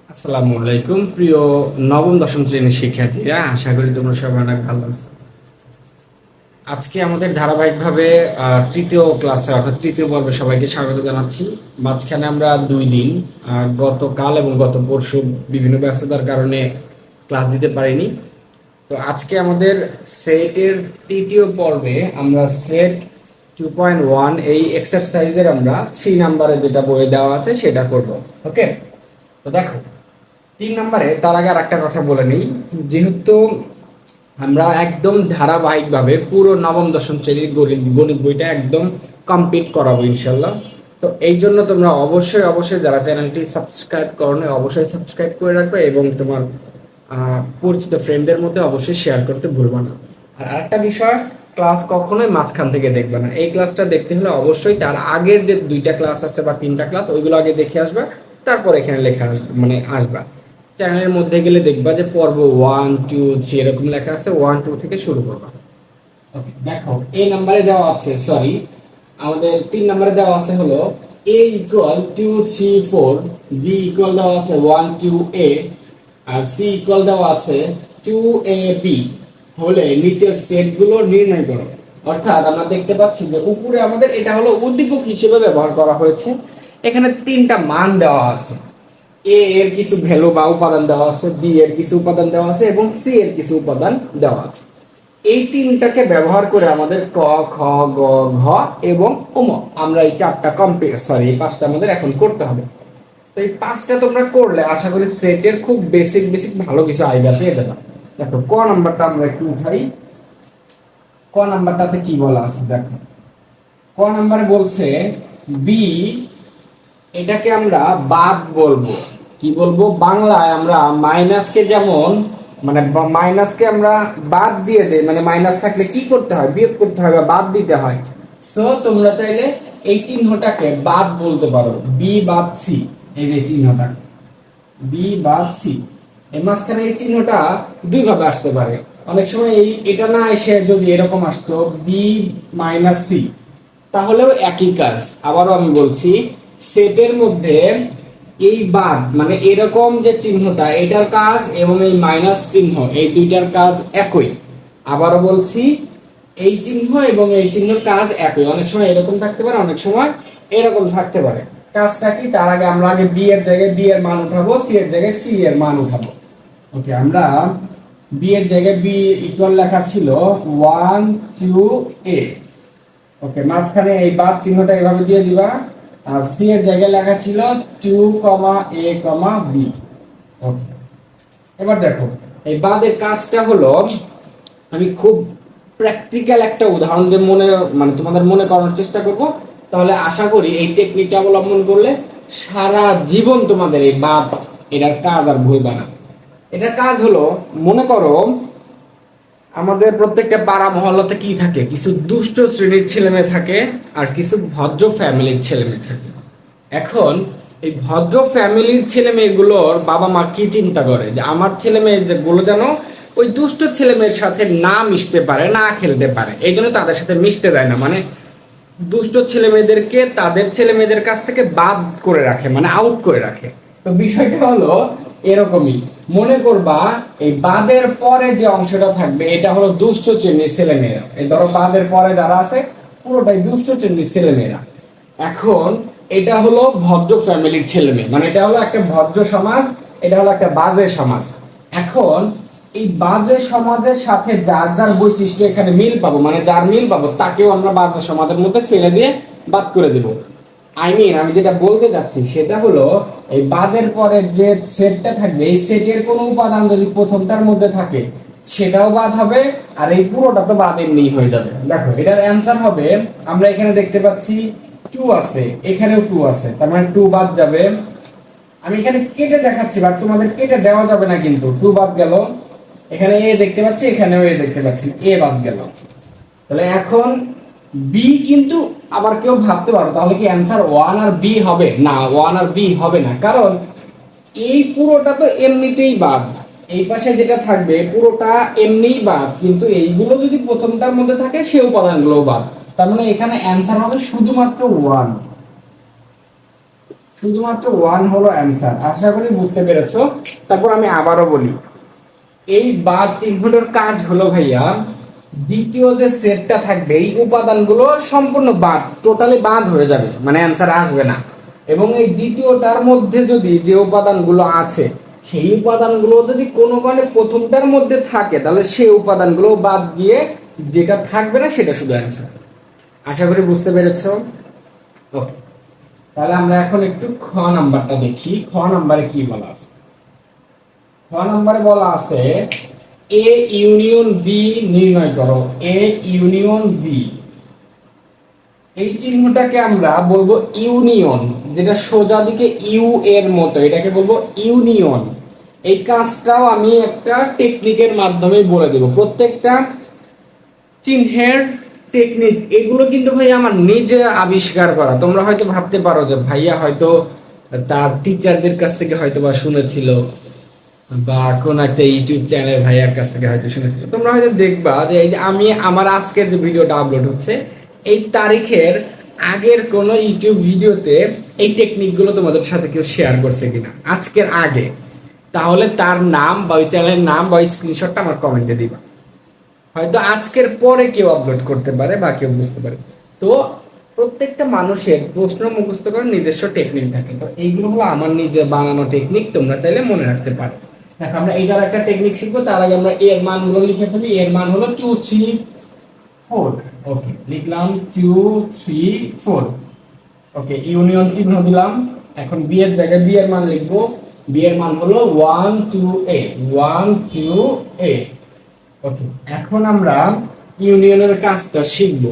আসসালামু আলাইকুম প্রিয় নবম দশম শ্রেণীর শিক্ষার্থীরা, আশা করি তোমরা সবাই অনেক ভালো আছো। আজকে আমাদের ধারাবাহিকভাবে তৃতীয় ক্লাসে অর্থাৎ তৃতীয় পর্বে সবাইকে স্বাগত জানাচ্ছি। মাঝখানে আমরা 2 দিন গতকাল এবং গত পরশু বিভিন্ন ব্যস্ততার কারণে ক্লাস দিতে পারিনি। তো আজকে আমাদের সেটের তৃতীয় পর্বে আমরা সেট 2.1 এই এক্সারসাইজের আমরা 3 নম্বরে যেটা বইয়ে দেওয়া আছে সেটা করব। ওকে, তো দেখো 3 নম্বরে তার আগে আর একটা কথা বলে নিই। যেহেতু আমরা একদম ধারাবাহিকভাবে পুরো নবম দশম শ্রেণীর গণিত গণিত বইটা একদম কমপ্লিট করাবো ইনশাল্লাহ। তো এই জন্য তোমরা অবশ্যই অবশ্যই যারা চ্যানেলটি সাবস্ক্রাইব করো না অবশ্যই সাবস্ক্রাইব করে রাখবে এবং তোমার পরিচিত ফ্রেন্ডদের মধ্যে অবশ্যই শেয়ার করতে ভুলবা না। আর আরেকটা বিষয়, ক্লাস কখনোই মাঝখান থেকে দেখবে না। এই ক্লাসটা দেখতে হলে অবশ্যই তার আগের যে 2টা ক্লাস আছে বা 3টা ক্লাস ওইগুলো আগে দেখে আসবা, তারপর এখানে লেখা মানে আসবা। চ্যানেলের মধ্যে গেলে দেখবা যে পর্ব 1 2 3 এরকম লেখা আছে, 1 2 থেকে শুরু করবা। ওকে, দেখো এই নাম্বারে দেওয়া আছে, সরি আমাদের 3 নম্বরে দেওয়া আছে হলো a ইকুয়াল 2 3 4, b ইকুয়াল দেওয়া আছে 1 2 a, আর c ইকুয়াল দেওয়া আছে 2 a b হলে নিচের সেটগুলো নির্ণয় করো। অর্থাৎ আমরা দেখতে পাচ্ছি যে উপরে আমাদের এটা হলো উদ্দীপক হিসেবে ব্যবহার করা হয়েছে। এখানে 3টা মান দেওয়া আছে, এ এর কিছু ভ্যালু বা উপাদান দেওয়া আছে, বি এর কিছু উপাদান দেওয়া আছে এবং সি এর কিছু উপাদান দেওয়া আছে। এই 3টাকে ব্যবহার করে আমাদের ক খ গ ঘ এবং উম আমরা এই 4টা কমপ্লিট, সরি এই 5টা আমাদের এখন করতে হবে। তো এই 5টা তোমরা করলে আশা করি সেটের খুব বেসিক বেসিক ভালো কিছু আইডিয়া পেয়ে যাবে। দেখো ক নাম্বারটা আমরা একটু উঠাই। ক নাম্বারটাতে কি বলা আছে দেখো। ক নাম্বারে বলছে বি, এটাকে আমরা বাদ বলবো। কি বলবো? বাংলায় আমরা মাইনাসকে যেমন মানে মাইনাসকে আমরা বাদ দিয়ে দেই, মানে মাইনাস থাকলে কি করতে হয়? বিয়োগ করতে হয় বা বাদ দিতে হয়। সো তোমরা চাইলে এই চিহ্নটাকে বাদ বলতে পারো, বি বাদ সি। এই যে চিহ্নটা বি বাদ সি, এই মাঝখানে এই চিহ্নটা দুই ভাবে আসতে পারে। অনেক সময় এটা না এসে যদি এরকম আসতো বি মাইনাস সি, তাহলেও একই কাজ। আবারও আমি বলছি, সেটের মধ্যে এই বাদ মানে এরকম যে চিহ্নটা এটার কাজ এবং এই মাইনাস চিহ্ন এই দুইটার কাজ একই। আবারও বলছি, এই চিহ্ন এবং এই চিহ্নের কাজ একই। অনেক সময় এরকম থাকতে পারে, অনেক সময় এরকম থাকতে পারে। কাজটা কি? তার আগে আমরা আগে বি এর জায়গায় বি এর মান উঠাবো, সি এর জায়গায় সি এর মান উঠাবো। ওকে, আমরা বি এর জায়গায় বি ইকুয়াল লেখা ছিল 1 2 a। ওকে, মাঝখানে এই বাদ চিহ্নটা এভাবে দিয়ে দিবা। আর সি এর জায়গায় লেখা ছিল 2 a b। ওকে, এবার দেখো এই বাদের কাজটা হলো, আমি খুব প্র্যাকটিক্যাল একটা উদাহরণ দিয়ে মানে তোমাদের মনে করানোর চেষ্টা করব। তাহলে আশা করি এই টেকনিকটা অবলম্বন করলে সারা জীবন তোমাদের এই বাদ এটার কাজ আর ভুলবা না। এটার কাজ হলো, মনে করো আমাদের প্রত্যেকটা পাড়া মহল্লাতে কি থাকে? কিছু দুষ্ট শ্রেণীর ছেলে মেয়ে থাকে আর কিছু ভদ্র ফ্যামিলির ছেলে মেয়ে থাকে। এখন এই ভদ্র ফ্যামিলির ছেলে মেয়েগুলোর বাবা মা কি চিন্তা করে যে আমার ছেলে মেয়েগুলো যেন ওই দুষ্ট ছেলে মেয়ের সাথে না মিশতে পারে, না খেলতে পারে, এই জন্য তাদের সাথে মিশতে দেয় না। মানে দুষ্ট ছেলে মেয়েদেরকে তাদের ছেলে মেয়েদের কাছ থেকে বাদ করে রাখে, মানে আউট করে রাখে। তো বিষয়টা হলো এরকমই। মনে করবা এই বাদের পরে যে অংশটা থাকবে এটা হলো দুষ্ট শ্রেণীর ছেলে মেয়েরা। এই ধরো বাদের পরে যারা আছে পুরোটাই দুষ্ট শ্রেণীর ছেলে মেয়েরা। এখন এটা হলো ভদ্র ফ্যামিলির ছেলে মেয়ে, মানে এটা হলো একটা ভদ্র সমাজ, এটা হলো একটা বাজে সমাজ। এখন এই বাজে সমাজের সাথে যার যার বৈশিষ্ট্য এখানে মিল পাবো, মানে যার মিল পাবো তাকেও আমরা বাজে সমাজের মধ্যে ফেলে দিয়ে বাদ করে দেব। আমি যেটা বলতে যাচ্ছি সেটা হলো, এই বাদের পরে যে সেটটা থাকবে এই সেটের কোনো উপাদান যদি প্রথমটার মধ্যে থাকে সেটাও বাদ হবে, আর এই পুরোটা তো বাদ এমনি হয়ে যাবে। দেখো এটার অ্যান্সার হবে, আমরা এখানে দেখতে পাচ্ছি 2 আছে, এখানেও 2 আছে, তার মানে 2 বাদ যাবে। আমি এখানে কেটে দেখাচ্ছি, বাট তোমাদের কেটে দেওয়া যাবে না, কিন্তু 2 বাদ গেল। এখানে এ দেখতে পাচ্ছি, এখানেও এ দেখতে পাচ্ছি, এ বাদ গেল। তাহলে এখন বি, কিন্তু আবার কেউ ভাবতে পারো তাহলে কি অ্যান্সার 1 আর বি হবে? না, 1 আর বি হবে না, কারণ এই পুরোটা তো এমনিতেই বাদ। এই পাশে যেটা থাকবে পুরোটা এমনিই বাদ, কিন্তু এইগুলো যদি প্রথমটার মধ্যে থাকে সে উপাদানগুলো বাদ। তার মানে এখানে অ্যান্সার হবে শুধুমাত্র 1। শুধুমাত্র 1 হলো অ্যান্সার। আশা করি বুঝতে পেরেছো। তারপর আমি আবারও বলি, এই বাদ চিহ্নটার কাজ হলো ভাইয়া, দ্বিতীয় যে সেটটা থাকবে এই উপাদানগুলো সম্পূর্ণ বাদ, টোটালি বাদ হয়ে যাবে, মানে অ্যান্সার আসবে না। এবং এই দ্বিতীয়টার মধ্যে যদি যে উপাদানগুলো আছে সেই উপাদানগুলো যদি কোনো কারণে প্রথমটার মধ্যে থাকে তাহলে সেই উপাদানগুলো বাদ দিয়ে যেটা থাকবে না সেটা শুধু অ্যান্সার। আশা করি বুঝতে পেরেছো। ওকে, তাহলে আমরা এখন একটু খ নাম্বারটা দেখি। খ নাম্বারে কি বলা আছে? খ নাম্বারে বলা আছে এ ইউনিয়ন বি নির্ণয় করো। এ ইউনিয়ন বি, এই চিহ্নটাকে আমরা বলবো ইউনিয়ন, যেটা সোজা দিকে ইউ এর মতো, এটাকে বলবো ইউনিয়ন। এই কাজটাও আমি একটা টেকনিকের মাধ্যমে বলে দেব। প্রত্যেকটা চিহ্নের টেকনিক এগুলো কিন্তু ভাই আমার নিজে আবিষ্কার করা। তোমরা হয়তো ভাবতে পারো যে ভাইয়া হয়তো তার টিচারদের কাছ থেকে হয়তো বা শুনেছিল, বা কোন একটা ইউটিউব চ্যানেলের ভাইয়ার কাছ থেকে হয়তো শুনেছিল। তোমরা হয়তো দেখবা যে এই যে আমি আমার আজকের যে ভিডিওটা আপলোড হচ্ছে এই তারিখের আগের কোন ইউটিউব ভিডিওতে এই টেকনিকগুলো তোমাদের সাথে কেউ শেয়ার করছে কিনা আজকের আগে, তাহলে তার নাম বা ওই চ্যানেলের নাম বা স্ক্রিনশটটা আমার কমেন্টে দিবা। হয়তো আজকের পরে কেউ আপলোড করতে পারে বা কেউ বুঝতে পারে। তো প্রত্যেকটা মানুষের প্রশ্ন মুখস্থ করার নিজস্ব টেকনিক থাকে, তো এইগুলো হলো আমার নিজে বানানো টেকনিক, তোমরা চাইলে মনে রাখতে পারো। দেখো আমরা এইটার একটা টেকনিক শিখবো, তার আগে আমরা এর মানগুলো লিখে ফেলি। এর মান হলো 2 3 4। ওকে, লিখলাম 2 3 4। ওকে, ইউনিয়ন চিহ্ন দিলাম। এখন বি এর জায়গায় বি এর মান লিখবো। বি এর মান হলো 1 2 8 1 2 8। ওকে, এখন আমরা ইউনিয়নের কাজটা শিখব।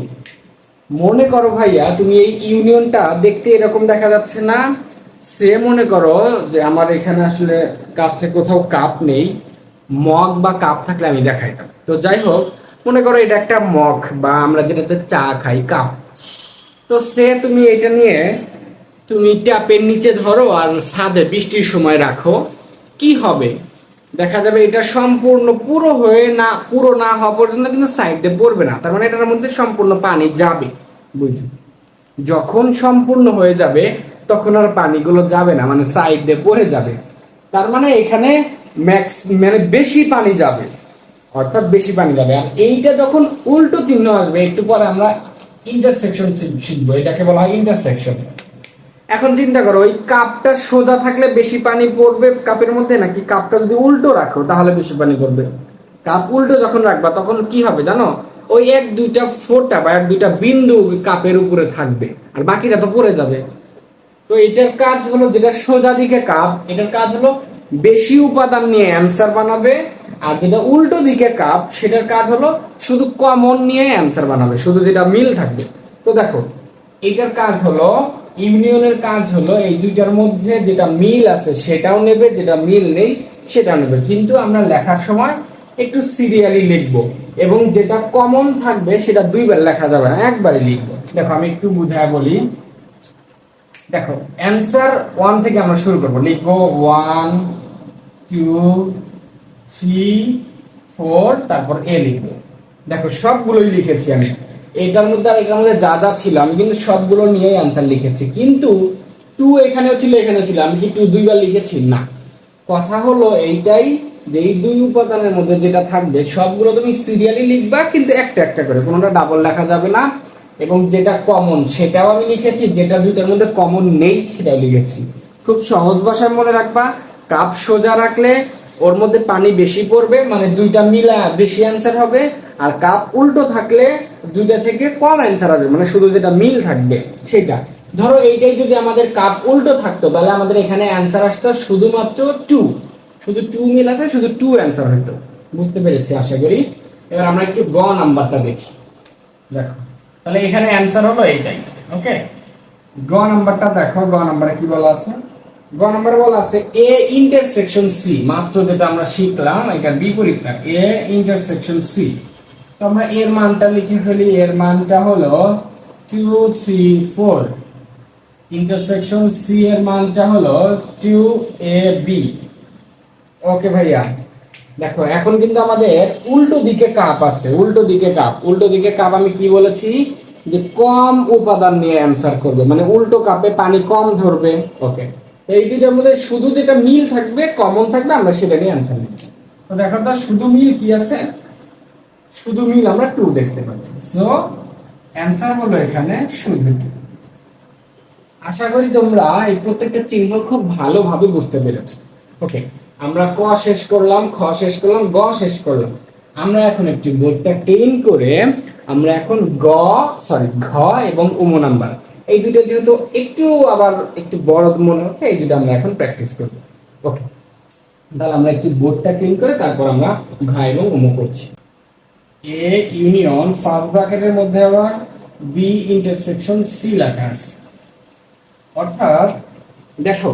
মনে করো ভাইয়া তুমি এই ইউনিয়নটা দেখতে এরকম দেখা যাচ্ছে না? সে মনে করো যে আমার এখানে আসলে কাছে কোথাও কাপ নেই, মগ বা কাপ থাকলে আমি দেখাইতাম। তো যাই হোক, মনে করো এটা একটা মগ বা আমরা যেটাতে চা খাই কাপ। তো সে তুমি এটা নিয়ে তুমি ট্যাপের নিচে ধরো আর ছাদে বৃষ্টির সময় রাখো, কি হবে? দেখা যাবে এটা সম্পূর্ণ পুরো না হওয়া পর্যন্ত কিন্তু সাইডে পড়বে না, তার মানে এটার মধ্যে সম্পূর্ণ পানি যাবে। বুঝছো? যখন সম্পূর্ণ হয়ে যাবে তখন আর পানিগুলো যাবে না, মানে সাইড দিয়ে পড়ে যাবে। তার মানে এখানে মানে বেশি পানি যাবে, অর্থাৎ বেশি পানি যাবে। আর এইটা যখন উল্টো চিহ্ন আসবে, একটু পরে আমরা ইন্টারসেকশন শিখবো, এটাকে বলা হয় ইন্টারসেকশন। এখন চিন্তা করো, ওই কাপটা সোজা থাকলে বেশি পানি পড়বে কাপের মধ্যে, নাকি কাপটা যদি উল্টো রাখো তাহলে বেশি পানি পড়বে? কাপ উল্টো যখন রাখবা তখন কি হবে জানো? ওই এক দুইটা ফোঁটা বা এক দুইটা বিন্দু কাপের উপরে থাকবে, আর বাকিটা তো পড়ে যাবে। তো এটার কাজ হলো, যেটা সোজা দিকে কাপ এটার কাজ হলো বেশি উপাদান নিয়ে অ্যান্সার বানাবে, আর যেটা উল্টো দিকে কাপ সেটার কাজ হলো শুধু কমন নিয়ে অ্যান্সার বানাবে, শুধু যেটা মিল থাকবে। তো দেখো এটার কাজ হলো, ইউনিয়নের কাজ হলো এই দুইটার মধ্যে যেটা মিল আছে সেটাও নেবে, যেটা মিল নেই সেটাও নেবে। কিন্তু আমরা লেখার সময় একটু সিরিয়ালি লিখবো, এবং যেটা কমন থাকবে সেটা দুইবার লেখা যাবে না, একবারই লিখবো। দেখো আমি একটু বুঝায় বলি। দেখো অ্যান্সার 1 থেকে আমরা শুরু করবো, লিখবো 1 2 3 4, তারপর এ লিখবো। দেখো সবগুলোই লিখেছি আমি, এটার মধ্যে আর এটার মধ্যে যা যা ছিল আমি কিন্তু সবগুলো নিয়ে অ্যান্সার লিখেছি। কিন্তু 2 এখানেও ছিল এখানেও ছিল, আমি কি 2 দুইবার লিখেছি? না। কথা হলো এইটাই যে এই দুই উপাদানের মধ্যে যেটা থাকবে সবগুলো তুমি সিরিয়ালি লিখবা, কিন্তু একটা একটা করে, কোনোটা ডাবল লেখা যাবে না। এবং যেটা কমন সেটাও আমি লিখেছি, যেটা দুইটার মধ্যে কমন নেই সেটাও লিখেছি। খুব সহজ ভাষায় মনে রাখবা, কাপ সোজা রাখলে ওর মধ্যে পানি বেশি পড়বে, মানে দুইটা মিলা বেশি অ্যান্সার হবে। আর কাপ উল্টো থাকলে দুইটা থেকে কম অ্যান্সার হবে, মানে শুধু যেটা মিল থাকবে সেটা। ধরো এইটাই যদি আমাদের কাপ উল্টো থাকতো তাহলে আমাদের এখানে অ্যান্সার আসতো শুধুমাত্র 2, শুধু 2 মিল আছে, শুধু 2 অ্যান্সার হতো। বুঝতে পেরেছি আশা করি। এবার আমরা একটু গ নাম্বারটা দেখি। দেখো তাহলে এখানে অ্যান্সার হলো এইটাই। ওকে, গ নাম্বারটা দেখো। গ নাম্বারে কি বলা আছে? গ নাম্বারে বলা আছে এ ইন্টারসেকশন সি, মাত্র যেটা আমরা শিখলাম এটার বিপরীতটা, এ ইন্টারসেকশন সি। তো আমরা এর মানটা লিখে ফেলি। এর মানটা হলো 2 3 4। ইন্টারসেকশন সি এর মানটা হলো 2ab। ওকে ভাইয়া, দেখো এখন কিন্তু আমাদের উল্টো দিকে কাপ আছে। উল্টো দিকে কাপ, উল্টো দিকে কাপ আমি কি বলেছি? যে কম উপাদান নিয়ে অ্যান্সার করবে, মানে উল্টো কাপে পানি কম ধরবে। ওকে, এই দুইটার মধ্যে শুধু যেটা মিল থাকবে, কমন থাকবে, আমরা সেটা নিয়ে অ্যান্সার লিখব। তো দেখো তো শুধু মিল কি আছে, শুধু মিল আমরা 2 দেখতে পাচ্ছি। সো অ্যান্সার হলো এখানে শুধু 2। আশা করি তোমরা এই প্রত্যেকটা চিহ্ন খুব ভালোভাবে বুঝতে পেরেছো। ওকে, আমরা ক শেষ করলাম, খ শেষ করলাম, গ শেষ করলাম। আমরা এখন একটু বোর্ডটা ক্লিন করে আমরা এখন ঘ এবং উম নাম্বার এই দুটো যেহেতু একটু আবার একটু বড় মনে হচ্ছে, এই দুটো আমরা এখন প্র্যাকটিস করব। ওকে, তাহলে আমরা একটু বোর্ডটা ক্লিন করে তারপর আমরা ঘ এবং উম করছি। এ ইউনিয়ন ফার্স্ট ব্র্যাকেটের মধ্যে আবার বি ইন্টারসেকশন সি লেখা আছে। অর্থাৎ দেখো,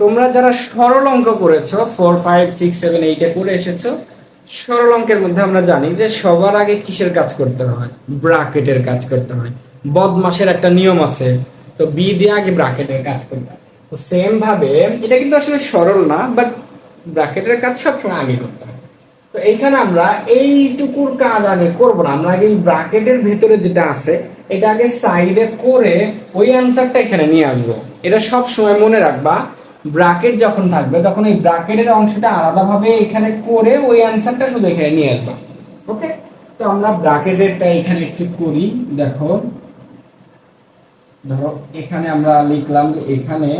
তোমরা যারা সরল অঙ্ক করেছো 4 5 6 7 8 এ করে এসেছো, সরল অঙ্কের মধ্যে আমরা জানি যে সবার আগে কিসের কাজ করতে হয়, ব্র্যাকেটের কাজ করতে হয়। বদমাশের একটা নিয়ম আছে, তো বি দিয়ে আগে ব্র্যাকেটের কাজ করতে হয়। তো সেম ভাবে এটা কিন্তু আসলে সরল না, বাট ব্র্যাকেটের কাজ সবসময় আগে করতে হয়। তো এইখানে আমরা এইটুকুর কাজ আগে করব না, আমরা আগে এই ব্র্যাকেটের ভিতরে যেটা আছে এটা আগে সাইডে করে ওই অ্যানসারটা এখানে নিয়ে আসবো। এটা সব সময় মনে রাখবা, ব্র্যাকেট যখন থাকবে তখন এই ব্র্যাকেটের অংশটা আলাদাভাবে এখানে করে ওই অ্যানসারটা শুধু এখানে নিয়ে আসবা। ওকে, তো আমরা ব্র্যাকেটেরটা এখানে একটু করি। দেখো, ধরো এখানে আমরা লিখলাম যে এখানে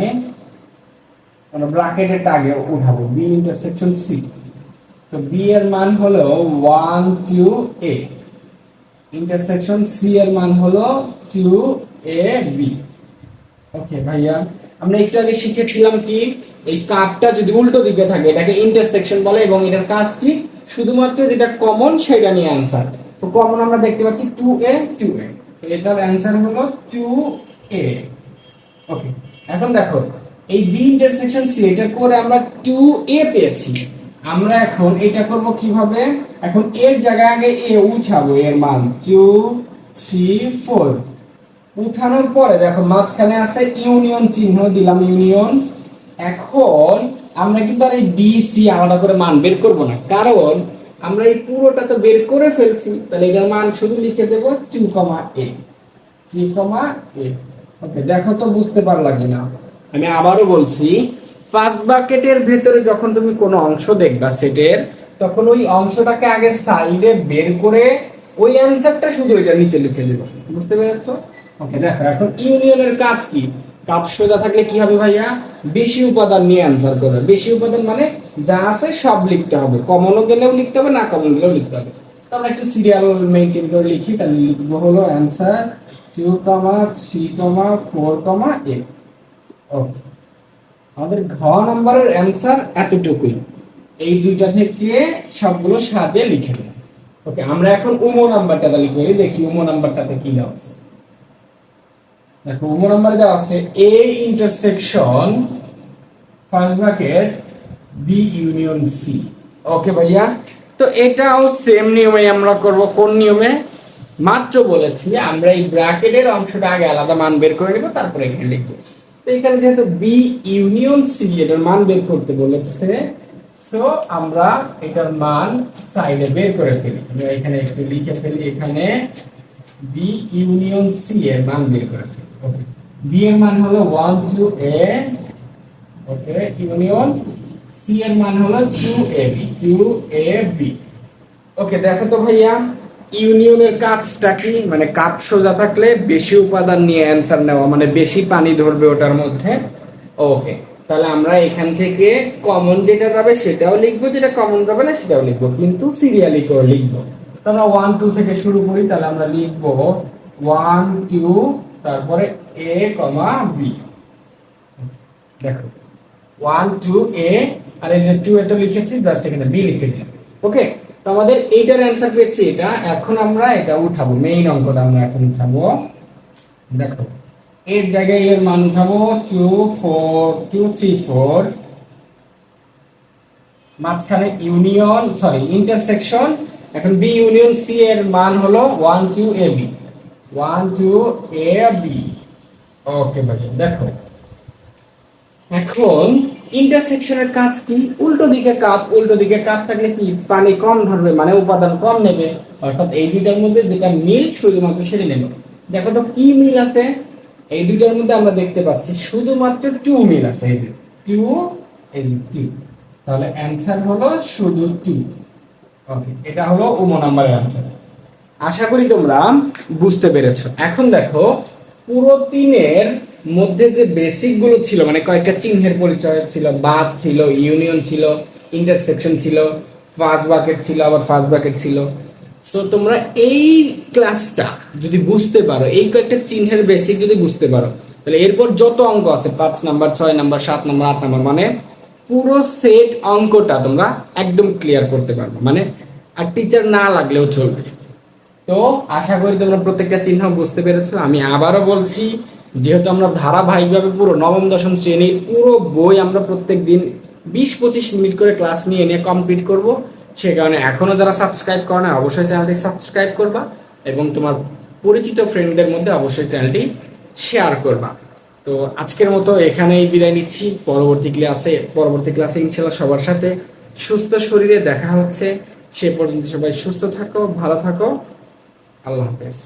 আমরা ব্র্যাকেটেরটা আগে উঠাবো, বি ইন্টারসেকশন সি। তো বি এর মান হলো 1 2 a, ইন্টারসেকশন সি এর মান হলো 2 a b। ওকে ভাইয়া, আমরা একটু আগে শিখেছিলাম কি, এই কাপটা যদি উল্টো দিকে থাকে এটাকে ইন্টারসেকশন বলে, এবং এটার কাজ কি, শুধুমাত্র যেটা কমন সেটা নিয়ে অ্যানসার। তো কমন আমরা দেখতে পাচ্ছি 2a 2a, এটার অ্যানসার হলো 2a। ওকে, এখন দেখো এই বি ইন্টারসেকশন সি এটা করে আমরা 2a পেয়েছি। আমরা এখন এটা করব কিভাবে, এখন এর জায়গায় আগে এ উঠাবো, এর মান 2 3 4 উঠানোর পরে দেখো মাঝখানে আছে ইউনিয়ন চিহ্ন, দিলাম ইউনিয়ন। এখন আমরা কিন্তু আর এই বি সি আলাদা করে মান বের করব না, কারণ আমরা এই পুরোটা তো বের করে ফেলছি। তাহলে এটার মান শুধু লিখে দেব 2, a 2, a। ওকে, দেখো তো বুঝতে পারলা কিনা, আমি আবারও বলছি, ফার্স্ট ব্র্যাকেটের ভেতরে যখন তুমি কোনো অংশ দেখবা সেটের, তখন ওই অংশটাকে আগে সাইডে বের করে ওই অ্যানসারটা শুধু ওইটা নিচে লিখে দেব। বুঝতে পেরেছো? ওকে, দেখো এখন ইউনিয়নের কাজ কি, কাপ সোজা থাকলে কি হবে ভাইয়া, বেশি উপাদান নিয়ে অ্যানসার করবে। বেশি উপাদান মানে যা আছে সব লিখতে হবে, কমনও গেলেও লিখতে হবে, না কমন গেলেও লিখতে হবে। তো আমরা একটু সিরিয়াল মেইনটেইন করে লিখি, তাহলে লিখবো হলো অ্যানসার 2, 3, 4, a। ওকে, আমাদের ঘ নাম্বারের অ্যানসার এতটুকুই, এই দুইটা থেকে সবগুলো সাজিয়ে লিখে দিলাম। ওকে, আমরা এখন উম নাম্বারটা লিখব, দেখি উম নাম্বারটাতে কি দেওয়া আছে। দেখো উম নাম্বারে দেওয়া আছে A intersection first bracket B union C. Okay ভাইয়া, তো এটাও সেম নিয়মে আমরা করব। কোন নিয়মে, মাত্র বলেছি আমরা এই ব্র্যাকেটের অংশটা আগে আলাদা মান বের করে নেব, তারপরে এখানে লিখব। তো এখানে যেহেতু বি ইউনিয়ন সি এটার মান বের করতে বলেছে, সো আমরা এটার মান সাইডে বের করে ফেলি। আমরা এখানে একটু লিখে ফেলি, এখানে বি ইউনিয়ন সি এর মান বের করে ফেলি। ওকে, বি এর মান হলো 1 2 a, ওকে, ইউনিয়ন সি এর মান হলো 2ab 2ab। ওকে, দেখো তো ভাইয়া, ইউনিয়নের কাজটা কি, মানে কাপ সোজা থাকলে বেশি উপাদান নিয়ে অ্যানসার নেওয়া, মানে বেশি পানি ধরবে ওটার মধ্যে। ওকে, তাহলে আমরা এখান থেকে কমন যেটা যাবে সেটাও লিখবো, যেটা কমন যাবে না সেটাও লিখবো, কিন্তু সিরিয়ালি করে লিখবো। তো আমরা 1 2 থেকে শুরু করি, তাহলে আমরা লিখবো 1 2 তারপরে a, b। দেখো 1 2 a, আর এই যে 2 এ তো লিখেছি, জাস্ট এখানে b লিখে দিলাম। ওকে, তো আমাদের এইটার অ্যানসার পেয়েছি এটা। এখন আমরা এটা উঠাবো, মেইন অঙ্কটা আমরা এখন উঠাবো। দেখো এর জায়গায় এর মান উঠাবো 2 4 2 3 4, মাঝখানে ইউনিয়ন ইন্টারসেকশন। এখন বি ইউনিয়ন সি এর মান হলো 1 2 ab 1 2 ab। ওকে ভাই, দেখো এখন ইন্টারসেকশনের কাজ কি, উল্টো দিকে কাপ, উল্টো দিকে কাপ থাকলে কি পানি কম ধরবে, মানে উপাদান কম নেবে। অর্থাৎ এই দুইটার মধ্যে যেটা মিল শুধুমাত্র সেটা নেবে। দেখো তো কি মিল আছে, এই দুইটার মধ্যে আমরা দেখতে পাচ্ছি শুধুমাত্র টু মিল আছে, এই যে টু, এই যে টু, তাহলে অ্যান্সার হলো শুধু টু। ওকে, এটা হলো উম নাম্বারের অ্যান্সার। আশা করি তোমরা বুঝতে পেরেছো। এখন দেখো পুরো তিনের মধ্যে যে বেসিক গুলো ছিল, মানে কয়েকটা চিহ্নের পরিচয় ছিল, বাদ ছিল, ইউনিয়ন ছিল, ইন্টারসেকশন ছিল, ফার্স্ট ব্র্যাকেট ছিল, আবার ফার্স্ট ব্র্যাকেট ছিল। সো তোমরা এই ক্লাসটা যদি বুঝতে পারো, এই কয়েকটা চিহ্নের বেসিক যদি বুঝতে পারো, তাহলে এরপর যত অঙ্ক আছে 5 নাম্বার, 6 নাম্বার, 7 নাম্বার, 8 নাম্বার, মানে পুরো সেট অঙ্কটা তোমরা একদম ক্লিয়ার করতে পারবে, মানে আর টিচার না লাগলেও চলবে। তো আশা করি তোমরা প্রত্যেকটা চিহ্ন বুঝতে পেরেছো। আমি আবারও বলছি, যেহেতু আমরা ধারাবাহিকভাবে পুরো নবম দশম শ্রেণীর পুরো বই আমরা প্রত্যেক দিন 20-25 মিনিট করে ক্লাস নিয়ে কমপ্লিট করব, সে কারণে এখনো যারা সাবস্ক্রাইব করে না অবশ্যই চ্যানেলটি সাবস্ক্রাইব করবা এবং তোমার পরিচিত ফ্রেন্ডদের মধ্যে অবশ্যই চ্যানেলটি শেয়ার করবা। তো আজকের মতো এখানেই বিদায় নিচ্ছি। পরবর্তী ক্লাসে ইনশাল্লাহ সবার সাথে সুস্থ শরীরে দেখা হচ্ছে। সে পর্যন্ত সবাই সুস্থ থাকো, ভালো থাকো, আল্লাহ হাফেজ।